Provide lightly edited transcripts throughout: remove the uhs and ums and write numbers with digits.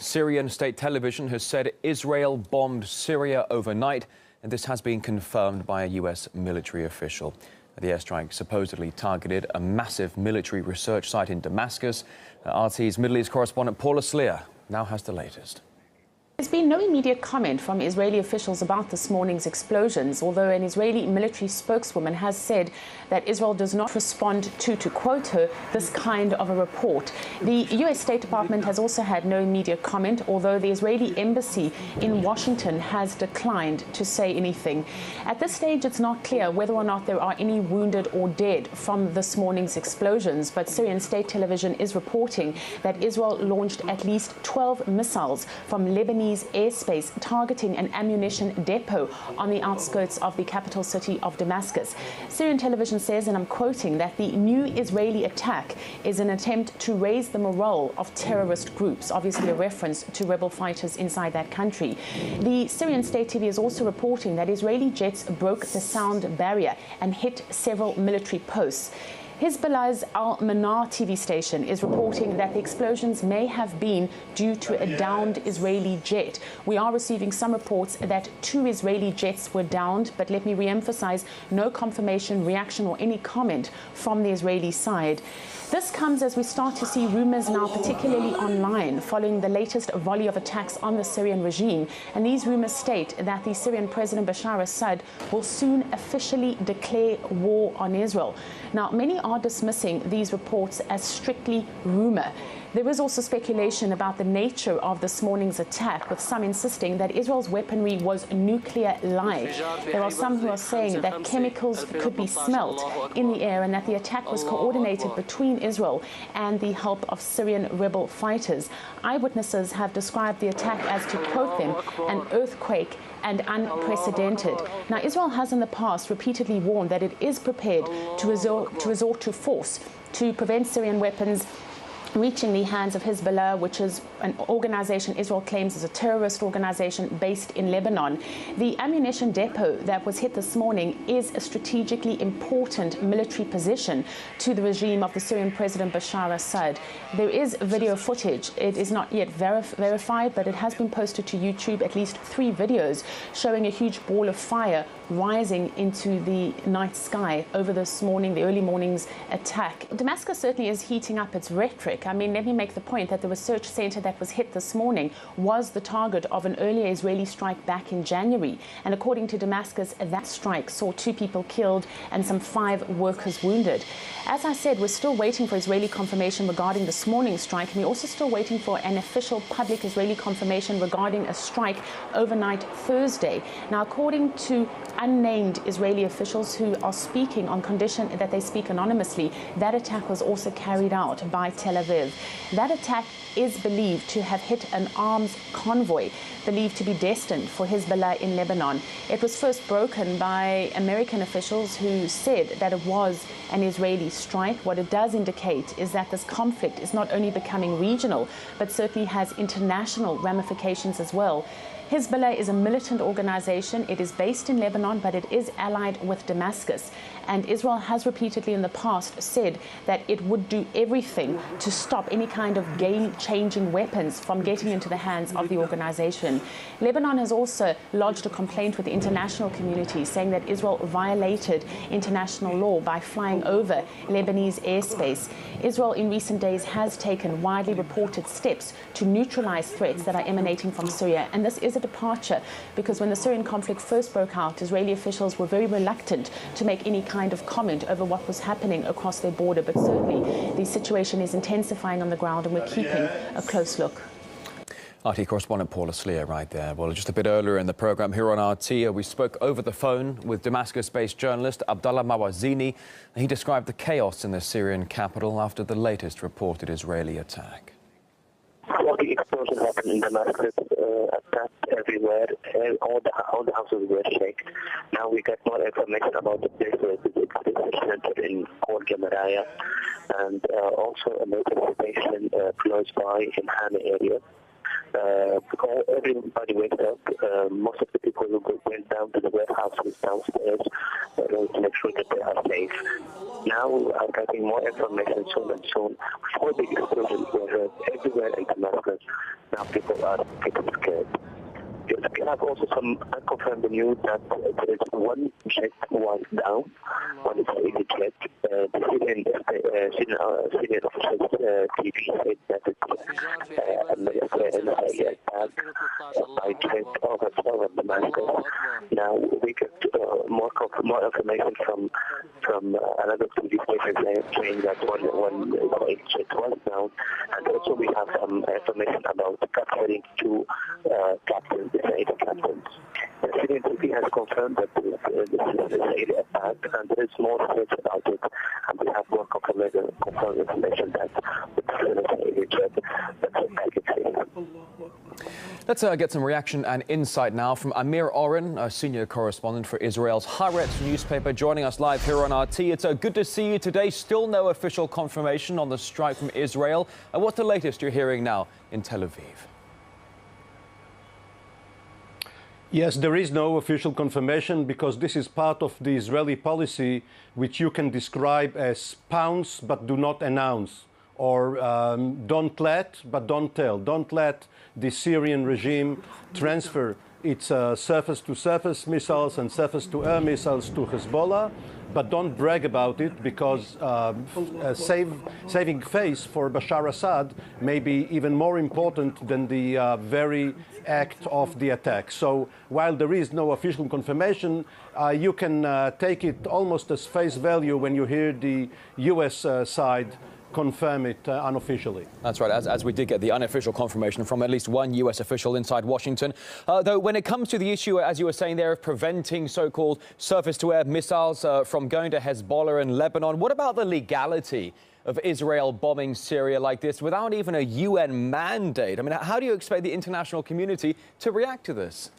Syrian state television has said Israel bombed Syria overnight, and this has been confirmed by a U.S. military official. The airstrike supposedly targeted a massive military research site in Damascus. RT's Middle East correspondent Paula Sleer now has the latest. There's been no immediate comment from Israeli officials about this morning's explosions, although an Israeli military spokeswoman has said that Israel does not respond to quote her, this kind of a report. The U.S. State Department has also had no immediate comment, although the Israeli embassy in Washington has declined to say anything. At this stage, it's not clear whether or not there are any wounded or dead from this morning's explosions, but Syrian state television is reporting that Israel launched at least 12 missiles from Lebanese airspace targeting an ammunition depot on the outskirts of the capital city of Damascus. Syrian television says, and I'm quoting, that the new Israeli attack is an attempt to raise the morale of terrorist groups, obviously a reference to rebel fighters inside that country. The Syrian state TV is also reporting that Israeli jets broke the sound barrier and hit several military posts. Hezbollah's Al-Manar TV station is reporting that the explosions may have been due to a downed Israeli jet. We are receiving some reports that 2 Israeli jets were downed, but let me re-emphasize, no confirmation, reaction or any comment from the Israeli side. This comes as we start to see rumors now, particularly online, following the latest volley of attacks on the Syrian regime. And these rumors state that the Syrian President Bashar al-Assad will soon officially declare war on Israel. Now, many are dismissing these reports as strictly rumor. There is also speculation about the nature of this morning's attack, with some insisting that Israel's weaponry was nuclear-like. There are some who are saying that chemicals could be smelt in the air and that the attack was coordinated between Israel and the help of Syrian rebel fighters. Eyewitnesses have described the attack as, to quote them, an earthquake and unprecedented. Now, Israel has in the past repeatedly warned that it is prepared to resort to force to prevent Syrian weapons reaching the hands of Hezbollah, which is an organization Israel claims is a terrorist organization based in Lebanon. The ammunition depot that was hit this morning is a strategically important military position to the regime of the Syrian President Bashar al-Assad. There is video footage. It is not yet verified, but it has been posted to YouTube, at least 3 videos showing a huge ball of fire rising into the night sky over this morning, the early morning's attack. Damascus certainly is heating up its rhetoric. I mean, let me make the point that the research center that was hit this morning was the target of an earlier Israeli strike back in January. And according to Damascus, that strike saw 2 people killed and some 5 workers wounded. As I said, we're still waiting for Israeli confirmation regarding this morning's strike, and we're also still waiting for an official public Israeli confirmation regarding a strike overnight Thursday. Now, according to unnamed Israeli officials who are speaking on condition that they speak anonymously, that attack was also carried out by Tel Aviv. That attack is believed to have hit an arms convoy believed to be destined for Hezbollah in Lebanon. It was first broken by American officials who said that it was an Israeli strike. What it does indicate is that this conflict is not only becoming regional, but certainly has international ramifications as well. Hezbollah is a militant organization. It is based in Lebanon, but it is allied with Damascus. And Israel has repeatedly in the past said that it would do everything to stop any kind of game-changing weapons from getting into the hands of the organization. Lebanon has also lodged a complaint with the international community, saying that Israel violated international law by flying over Lebanese airspace. Israel in recent days has taken widely reported steps to neutralize threats that are emanating from Syria. And this is a departure, because when the Syrian conflict first broke out, Israeli officials were very reluctant to make any kind of comment over what was happening across their border. But certainly the situation is intensifying on the ground, and we're keeping a close look. RT correspondent Paula Sleer right there. Well, just a bit earlier in the program here on RT, we spoke over the phone with Damascus-based journalist Abdallah Mawazini. He described the chaos in the Syrian capital after the latest reported Israeli attack. Well, the explosion happened in Damascus, attacks everywhere, all the houses were shaken. Now we got more information about the place where it is centered in Al Gamaraya, and also a military station close by in Hama area. Everybody went up. Most of the people who went down to the warehouses downstairs to make sure that they are safe. Now I'm getting more information soon and soon. Four big explosions were heard everywhere in Damascus. Now people are getting scared. We have also some unconfirmed news that there is one jet was down, one Israeli jet. The Syrian officials TV said that it's an Israeli attack by jet over Damascus. Now we get more information from another TV station saying that one Israeli jet was down, and also we have some information about capturing two captains. Israeli captains. The Syrian TV has confirmed that this is an Israeli attack, and there is more research about it, and we have more confirmed information that it's an Israeli jet that's attacking. Let's get some reaction and insight now from Amir Oren, a senior correspondent for Israel's Haaretz newspaper, joining us live here on RT. It's good to see you today. Still no official confirmation on the strike from Israel. What's the latest you're hearing now in Tel Aviv? Yes, there is no official confirmation because this is part of the Israeli policy, which you can describe as pounce but do not announce, or don't let but don't tell. Don't let the Syrian regime transfer its surface-to-surface missiles and surface-to-air missiles to Hezbollah, but don't brag about it because saving face for Bashar Assad may be even more important than the very act of the attack. So while there is no official confirmation, you can take it almost as face value when you hear the US side confirm it unofficially. That's right, as we did get the unofficial confirmation from at least one US official inside Washington. Though when it comes to the issue, as you were saying there, of preventing so-called surface-to-air missiles from going to Hezbollah and Lebanon, what about the legality of Israel bombing Syria like this without even a UN mandate? I mean, how do you expect the international community to react to this?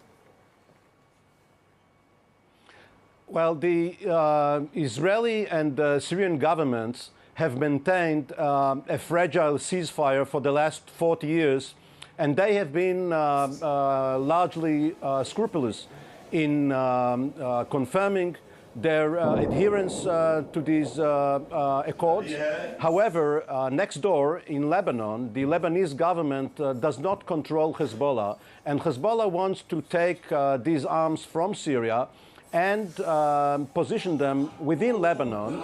Well, the Israeli and Syrian governments have maintained a fragile ceasefire for the last 40 years, and they have been largely scrupulous in confirming their adherence to these accords. However, next door in Lebanon, the Lebanese government does not control Hezbollah, and Hezbollah wants to take these arms from Syria and position them within Lebanon,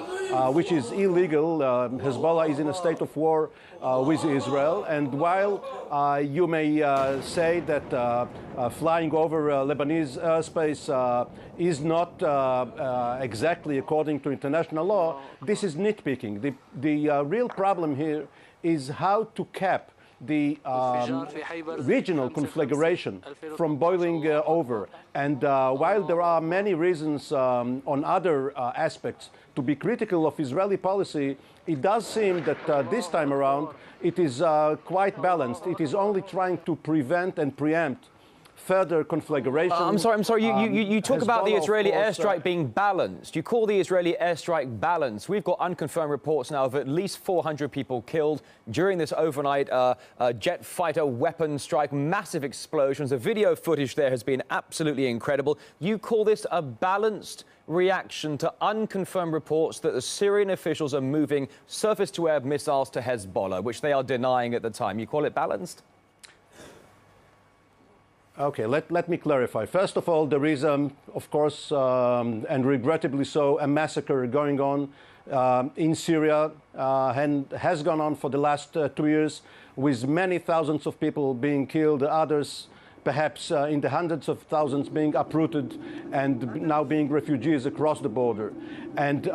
which is illegal. Hezbollah is in a state of war with Israel. And while you may say that flying over Lebanese airspace is not exactly according to international law, this is nitpicking. The real problem here is how to cap the regional conflagration from boiling over. And while there are many reasons on other aspects to be critical of Israeli policy, it does seem that this time around it is quite balanced. It is only trying to prevent and preempt further conflagration. I'm sorry. You talk about the Israeli airstrike being balanced. You call the Israeli airstrike balanced. We've got unconfirmed reports now of at least 400 people killed during this overnight jet fighter weapon strike. Massive explosions. The video footage there has been absolutely incredible. You call this a balanced reaction to unconfirmed reports that the Syrian officials are moving surface-to-air missiles to Hezbollah, which they are denying at the time. You call it balanced? Okay, let me clarify. First of all, there is, of course, and regrettably so, a massacre going on in Syria and has gone on for the last 2 years, with many thousands of people being killed, others perhaps in the hundreds of thousands being uprooted and now being refugees across the border. And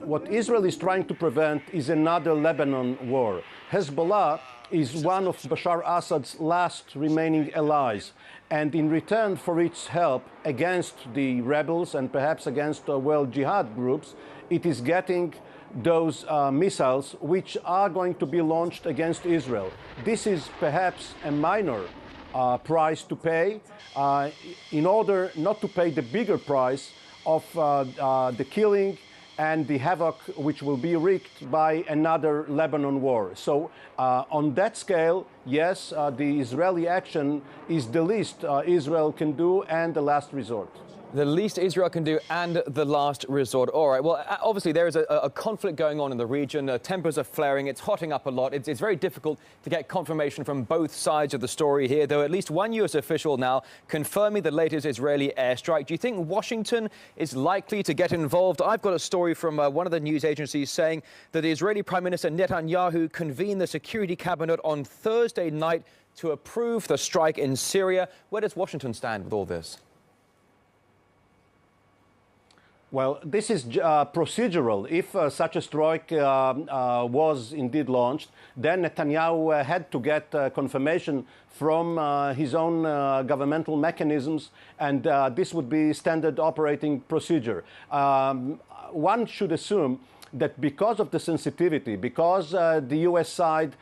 what Israel is trying to prevent is another Lebanon war. Hezbollah is one of Bashar Assad's last remaining allies. And in return for its help against the rebels and perhaps against world jihad groups, it is getting those missiles which are going to be launched against Israel. This is perhaps a minor price to pay in order not to pay the bigger price of the killing and the havoc which will be wreaked by another Lebanon war. So on that scale, yes, the Israeli action is the least Israel can do and the last resort. The least Israel can do and the last resort. All right. Well, obviously, there is a conflict going on in the region. Tempers are flaring. It's hotting up a lot. It's very difficult to get confirmation from both sides of the story here, though at least one U.S. official now confirming the latest Israeli airstrike. Do you think Washington is likely to get involved? I've got a story from one of the news agencies saying that the Israeli Prime Minister Netanyahu convened the Security Cabinet on Thursday night to approve the strike in Syria. Where does Washington stand with all this? Well, this is procedural. If such a strike was indeed launched, then Netanyahu had to get confirmation from his own governmental mechanisms, and this would be standard operating procedure. One should assume that because of the sensitivity, because the U.S. side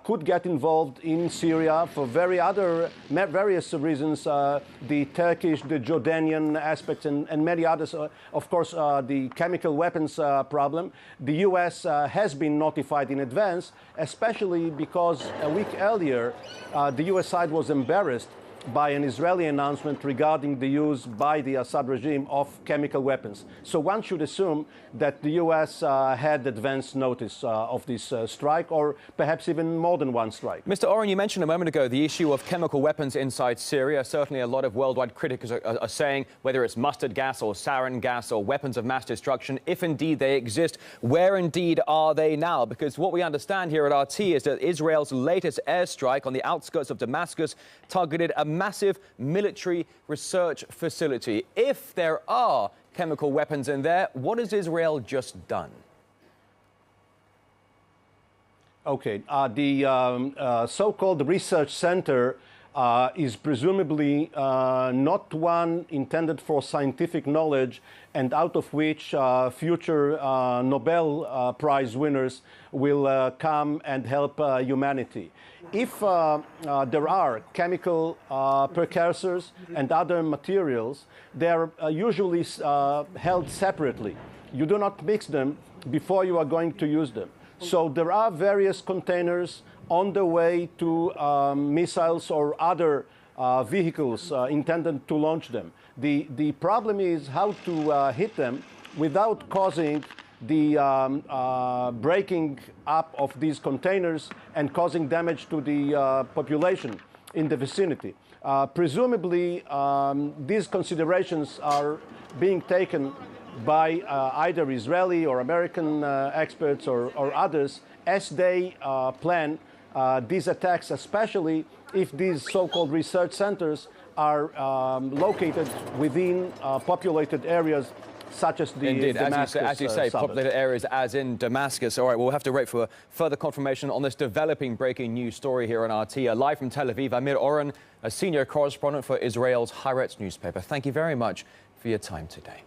could get involved in Syria for various reasons, the Turkish, the Jordanian aspects, and many others, of course, the chemical weapons problem, the U.S. has been notified in advance, especially because a week earlier, the U.S. side was embarrassed by an Israeli announcement regarding the use by the Assad regime of chemical weapons. So one should assume that the U.S. had advance notice of this strike, or perhaps even more than one strike. Mr. Oren, you mentioned a moment ago the issue of chemical weapons inside Syria. Certainly a lot of worldwide critics are saying whether it's mustard gas or sarin gas or weapons of mass destruction, if indeed they exist, where indeed are they now? Because what we understand here at RT is that Israel's latest airstrike on the outskirts of Damascus targeted a massive military research facility. If there are chemical weapons in there, what has Israel just done? Okay, the so-called research center is presumably not one intended for scientific knowledge and out of which future Nobel Prize winners will come and help humanity. If there are chemical precursors and other materials, they are usually held separately. You do not mix them before you are going to use them. So there are various containers on the way to missiles or other vehicles intended to launch them. The problem is how to hit them without causing the breaking up of these containers and causing damage to the population in the vicinity. Presumably, these considerations are being taken by either Israeli or American experts or others as they plan these attacks, especially if these so-called research centers are located within populated areas such as the Indeed, Damascus as you say, populated areas as in Damascus. All right, we'll have to wait for further confirmation on this developing breaking news story here on RT. Live from Tel Aviv, Amir Oren, a senior correspondent for Israel's Haaretz newspaper. Thank you very much for your time today.